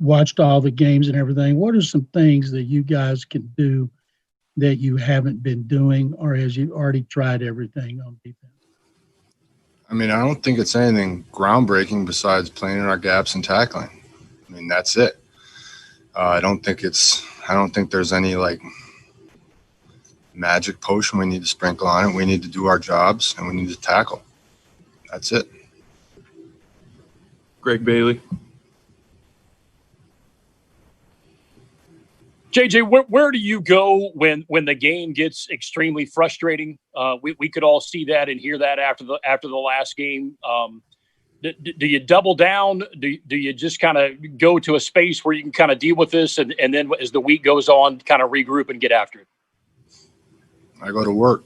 watched all the games and everything. What are some things that you guys can do that you haven't been doing, or has you already tried everything on defense? I mean, I don't think it's anything groundbreaking besides playing in our gaps and tackling. I mean, that's it. I don't think there's any like magic potion we need to sprinkle on it. We need to do our jobs and we need to tackle. That's it. Greg Bailey. JJ, where do you go when the game gets extremely frustrating? We could all see that and hear that after the last game. Do you double down? Do you just kind of go to a space where you can kind of deal with this, and then as the week goes on, kind of regroup and get after it? I go to work.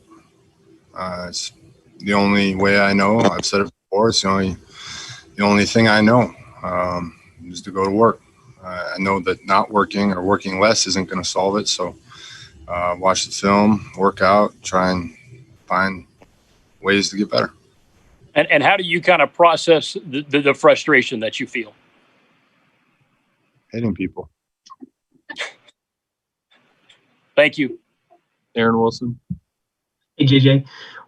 It's the only way I know. I've said it before. It's the only thing I know is to go to work. I know that not working or working less isn't going to solve it. So watch the film, work out, try and find ways to get better. And how do you kind of process the frustration that you feel? Hitting people. Thank you. Aaron Wilson. Hey, JJ.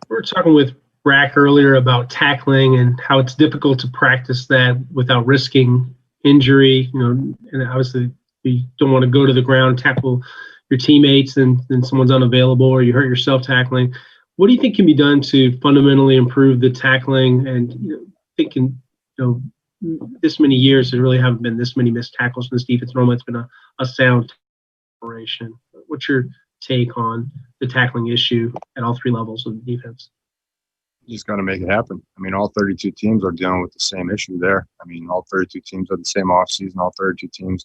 We were talking with Brack earlier about tackling and how it's difficult to practice that without risking injury. And obviously you don't want to go to the ground, tackle your teammates, and then someone's unavailable or you hurt yourself tackling. What do you think can be done to fundamentally improve the tackling? And thinking, this many years, there really haven't been this many missed tackles in this defense. Normally it's been a sound operation. What's your take on the tackling issue at all three levels of the defense? You just got to make it happen. I mean, all 32 teams are dealing with the same issue there. I mean, all 32 teams have the same offseason. All 32 teams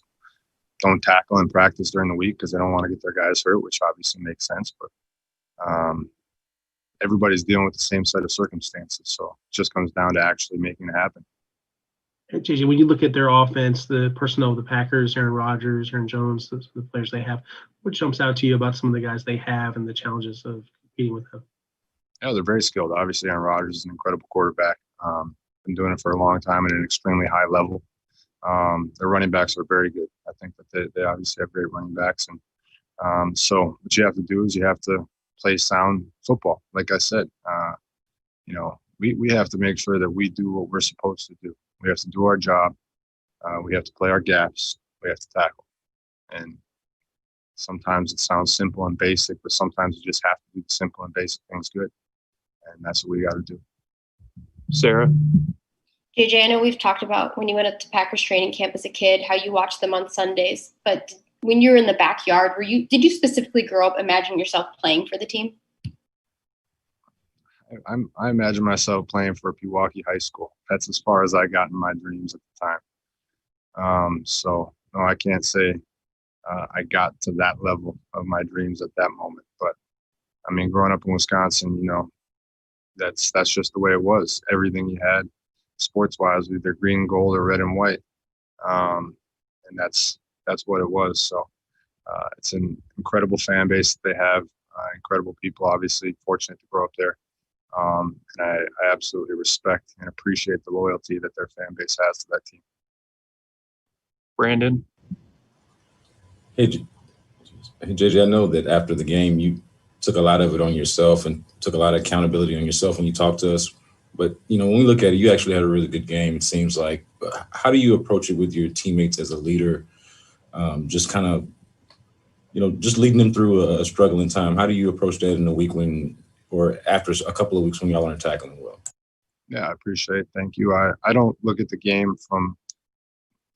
don't tackle in practice during the week because they don't want to get their guys hurt, which obviously makes sense. But everybody's dealing with the same set of circumstances. So it just comes down to actually making it happen. Hey, JJ, when you look at their offense, the personnel of the Packers, Aaron Rodgers, Aaron Jones, the players they have, what jumps out to you about some of the guys they have and the challenges of competing with them? Yeah, they're very skilled. Obviously, Aaron Rodgers is an incredible quarterback. Been doing it for a long time at an extremely high level. Their running backs are very good. I think that they obviously have great running backs. And so what you have to do is you have to play sound football. Like I said, we have to make sure that we do what we're supposed to do. We have to do our job. We have to play our gaps. We have to tackle. And sometimes it sounds simple and basic, but sometimes you just have to do the simple and basic things good. And that's what we got to do. Sarah. JJ, I know we've talked about when you went up to Packers training camp as a kid, how you watched them on Sundays. But when you were in the backyard, did you specifically grow up imagining yourself playing for the team? I imagine myself playing for Pewaukee High School. That's as far as I got in my dreams at the time. So no, I can't say I got to that level of my dreams at that moment. But I mean, growing up in Wisconsin, that's just the way it was. Everything you had, sports-wise, either green, gold, or red and white, and that's what it was. So it's an incredible fan base that they have, incredible people. Obviously, fortunate to grow up there. And I absolutely respect and appreciate the loyalty that their fan base has to that team. Brandon. Hey, JJ, I know that after the game, you took a lot of it on yourself and took a lot of accountability on yourself when you talked to us. But, when we look at it, you actually had a really good game, it seems like. How do you approach it with your teammates as a leader? Just kind of, just leading them through a struggling time. How do you approach that in a week or after a couple of weeks when y'all aren't tackling well? Yeah, I appreciate it. Thank you. I don't look at the game from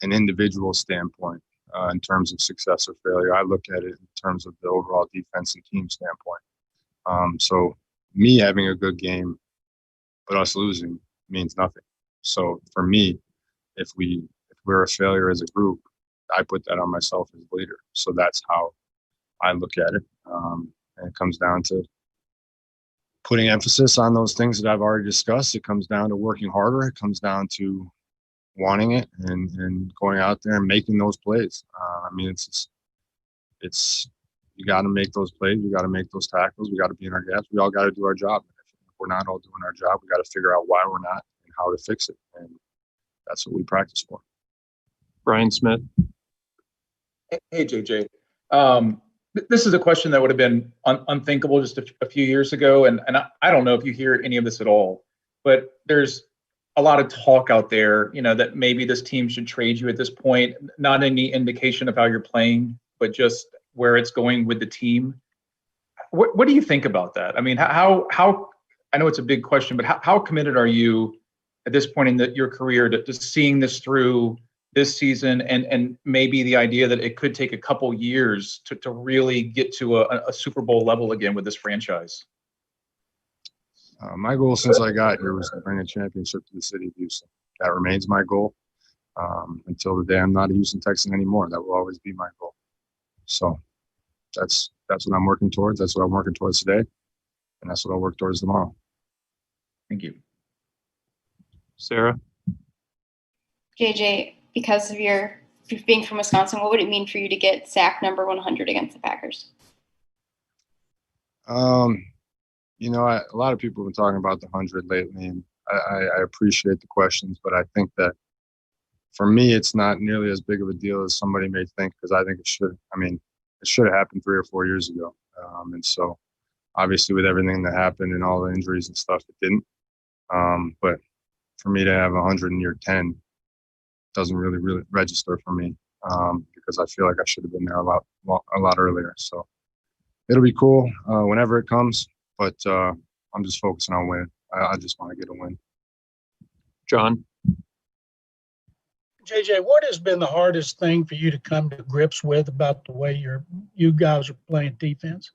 an individual standpoint in terms of success or failure. I look at it in terms of the overall defense and team standpoint. So me having a good game, but us losing means nothing. So for me, if we're a failure as a group, I put that on myself as a leader. So that's how I look at it. And it comes down to putting emphasis on those things that I've already discussed. It comes down to working harder. It comes down to wanting it and going out there and making those plays. I mean, it's you got to make those plays. We got to make those tackles. We got to be in our gaps. We all got to do our job. If we're not all doing our job, we got to figure out why we're not and how to fix it. And that's what we practice for. Brian Smith. Hey, JJ. This is a question that would have been unthinkable just a few years ago. And I don't know if you hear any of this at all, but there's a lot of talk out there, that maybe this team should trade you at this point. Not any indication of how you're playing, but just where it's going with the team. What do you think about that? I mean, how I know it's a big question, but how committed are you at this point in your career to seeing this through this season and maybe the idea that it could take a couple years to really get to a Super Bowl level again with this franchise? My goal since I got here was to bring a championship to the city of Houston. That remains my goal until the day I'm not a Houston Texan anymore. That will always be my goal. So that's what I'm working towards. That's what I'm working towards today, and that's what I'll work towards tomorrow. Thank you. Sarah? JJ, because of your being from Wisconsin, what would it mean for you to get sack number 100 against the Packers? A lot of people have been talking about the 100 lately, and I appreciate the questions, but I think that for me, it's not nearly as big of a deal as somebody may think, because I think it should. I mean, it should have happened 3 or 4 years ago. And so obviously with everything that happened and all the injuries and stuff, it didn't. But for me to have 100 in year 10 doesn't really register for me, because I feel like I should have been there a lot earlier. So it'll be cool whenever it comes, but I'm just focusing on winning. I just want to get a win. John? JJ, what has been the hardest thing for you to come to grips with about the way you guys are playing defense?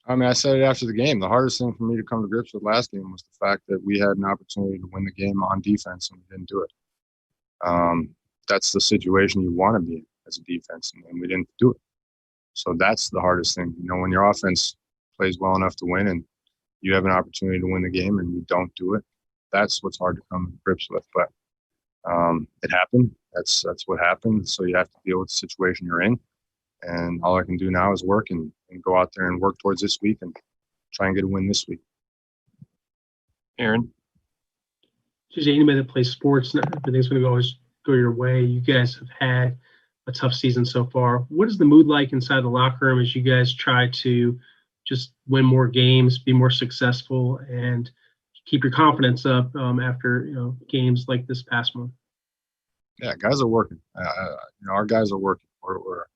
I mean, I said it after the game. The hardest thing for me to come to grips with last game was the fact that we had an opportunity to win the game on defense and we didn't do it. That's the situation you want to be in as a defense, and we didn't do it. So that's the hardest thing. When your offense plays well enough to win and you have an opportunity to win the game and you don't do it, that's what's hard to come to grips with. But it happened. That's what happened. So you have to deal with the situation you're in. And all I can do now is work and go out there and work towards this week and try and get a win this week. Aaron? JJ, anybody that plays sports, not everything's going to always go your way. You guys have had a tough season so far. What is the mood like inside the locker room as you guys try to just win more games, be more successful, and keep your confidence up after games like this past month? Yeah, guys are working. Our guys are working. We're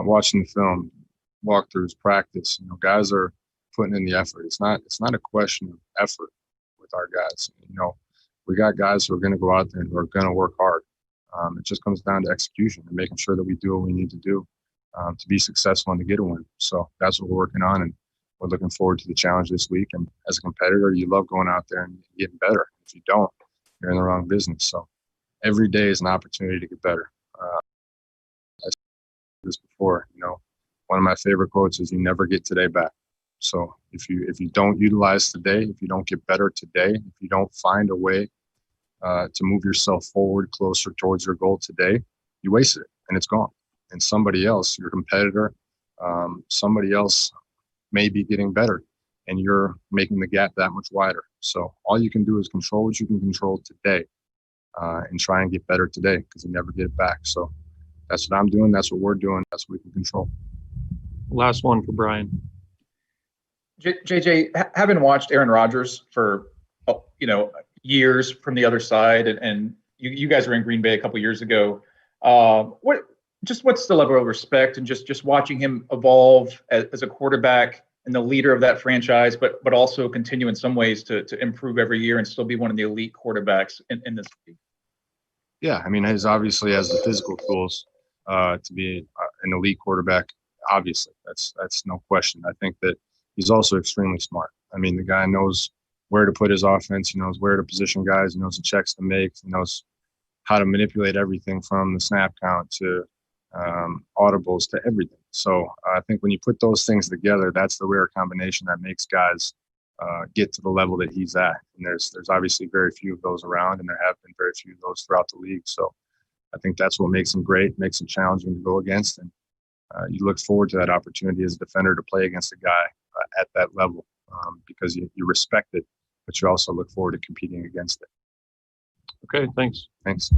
watching the film, walkthroughs, practice. Guys are putting in the effort. It's not a question of effort with our guys. We got guys who are going to go out there and who are going to work hard. It just comes down to execution and making sure that we do what we need to do to be successful and to get a win. So that's what we're working on, and we're looking forward to the challenge this week. And as a competitor, you love going out there and getting better. If you don't, you're in the wrong business. So every day is an opportunity to get better. I said this before, one of my favorite quotes is, "You never get today back." So if you don't utilize today, if you don't get better today, if you don't find a way to move yourself forward closer towards your goal today, you wasted it and it's gone. And somebody else, your competitor, somebody else may be getting better and you're making the gap that much wider. So all you can do is control what you can control today and try and get better today, because you never get it back. So that's what I'm doing. That's what we're doing. That's what we can control. Last one for Brian. JJ, having watched Aaron Rodgers for years from the other side, and you guys were in Green Bay a couple years ago, what's the level of respect and just watching him evolve as a quarterback and the leader of that franchise, but also continue in some ways to improve every year and still be one of the elite quarterbacks in this league? Yeah, I mean, he's obviously has the physical tools to be an elite quarterback. Obviously, that's no question. I think that he's also extremely smart. I mean, the guy knows where to put his offense. He knows where to position guys. He knows the checks to make. He knows how to manipulate everything from the snap count to audibles to everything. So I think when you put those things together, that's the rare combination that makes guys get to the level that he's at. And there's obviously very few of those around, and there have been very few of those throughout the league. So I think that's what makes him great, makes him challenging to go against. And you look forward to that opportunity as a defender to play against a guy at that level because you respect it, but you also look forward to competing against it. Okay, thanks. Thanks.